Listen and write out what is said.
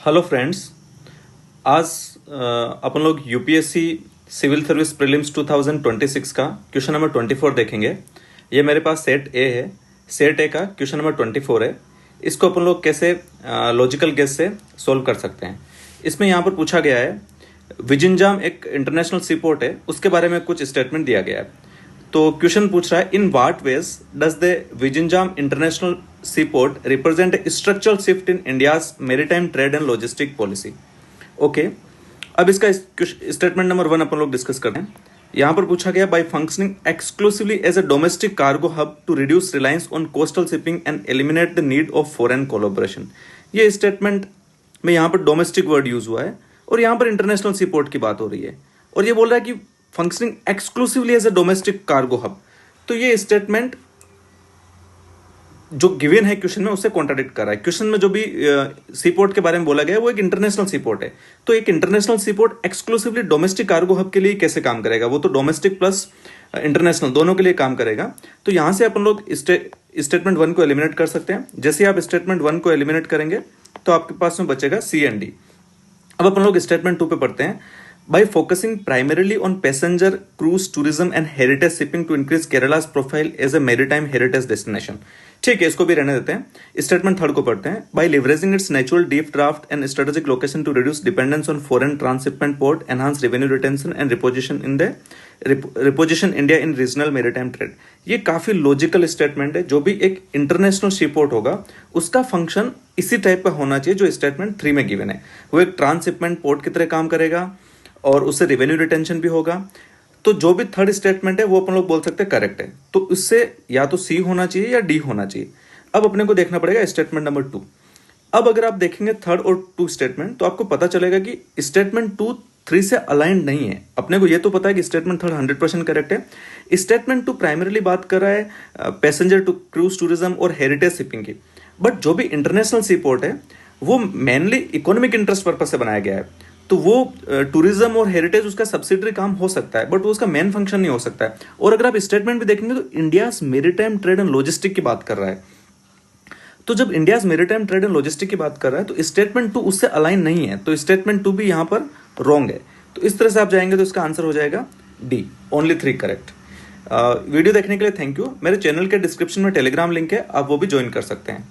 Hello friends. आज अपन लोग UPSC civil service prelims 2026 का क्वेश्चन नंबर 24 देखेंगे। ये मेरे पास सेट ए है। सेट ए का क्वेश्चन नंबर 24 है। इसको अपन लोग कैसे लॉजिकल गेस से सोल्व कर सकते हैं। इसमें यहाँ पर पूछा गया है, विजिंजाम एक इंटरनेशनल सी पोर्ट है, उसके बारे में कुछ स्टेटमेंट दिया गया है। तो क्वेश्चन पूछ रहा है, in what ways does the Vizhinjam international sea port represent a structural shift in India's maritime trade and logistic policy. Okay, अब इसका स्टेटमेंट नंबर 1 अपन लोग डिस्कस करते हैं। यहां पर पूछा गया, by functioning exclusively as a domestic cargo hub to reduce reliance on coastal shipping and eliminate the need of foreign collaboration. ये स्टेटमेंट में यहां पर डोमेस्टिक वर्ड यूज हुआ है और यहां पर इंटरनेशनल सी पोर्ट की बात हो रही है और ये बोल रहा है कि functioning exclusively as a domestic cargo hub. तो ये स्टेटमेंट जो गिवन है क्वेश्चन में उससे कॉन्ट्राडिक्ट कर रहा है। क्वेश्चन में जो भी सी पोर्ट के बारे में बोला गया है वो एक इंटरनेशनल सी पोर्ट है। तो एक international sea port exclusively domestic cargo hub के लिए कैसे काम करेगा? वो तो डोमेस्टिक प्लस इंटरनेशनल दोनों के लिए काम करेगा। तो यहां से अपन लोग स्टेटमेंट 1 को एलिमिनेट कर सकते हैं। जैसे आप स्टेटमेंट 1 को एलिमिनेट करेंगे तो आपके पास में बचेगा सी एंड डी। अब अपन लोग स्टेटमेंट 2 पे पढ़ते हैं, by focusing primarily on passenger cruise tourism and heritage shipping to increase Kerala's profile as a maritime heritage destination। ठीक है, इसको भी रहने देते हैं। स्टेटमेंट 3 को पढ़ते हैं, by leveraging its natural deep draft and strategic location to reduce dependence on foreign transshipment port, enhance revenue retention and reposition India in regional maritime trade। ये काफी लॉजिकल स्टेटमेंट है। जो भी एक इंटरनेशनल शिपपोर्ट होगा उसका फंक्शन इसी टाइप का होना चाहिए जो स्टेटमेंट 3 में गिवन है। वो एक ट्रांसशिपमेंट पोर्ट की तरह काम करेगा और उससे रेवेन्यू रिटेंशन भी होगा। तो जो भी थर्ड स्टेटमेंट है वो अपन लोग बोल सकते हैं करेक्ट है। तो उससे या तो सी होना चाहिए या डी होना चाहिए। अब अपने को देखना पड़ेगा स्टेटमेंट नंबर 2। अब अगर आप देखेंगे थर्ड और 2 स्टेटमेंट तो आपको पता चलेगा कि स्टेटमेंट 2 3 से अलाइंड नहीं है। अपने को ये तो पता है कि स्टेटमेंट 3 100% करेक्ट है। स्टेटमेंट 2 प्राइमरीली बात कर रहा है पैसेंजर टू क्रूज टूरिज्म और हेरिटेज शिपिंग की, बट जो भी इंटरनेशनल सी पोर्ट है वो मेनली इकोनॉमिक इंटरेस्ट पर्पज से बनाया गया है। तो वो टूरिज्म और हेरिटेज उसका सब्सिडरी काम हो सकता है बट वो उसका मेन फंक्शन नहीं हो सकता है। और अगर आप स्टेटमेंट भी देखेंगे तो India's maritime trade and logistic की बात कर रहा है। तो जब India's maritime trade and logistic की बात कर रहा है तो स्टेटमेंट 2 उससे अलाइन नहीं है। तो स्टेटमेंट 2 भी यहां पर रॉन्ग है। तो इस तरह से आप जाएंगे तो इसका आंसर हो जाएगा डी, ओनली 3 करेक्ट। वीडियो देखने के लिए थैंक यू। मेरे चैनल के डिस्क्रिप्शन में टेलीग्राम लिंक है, आप वो भी ज्वाइन कर सकते हैं।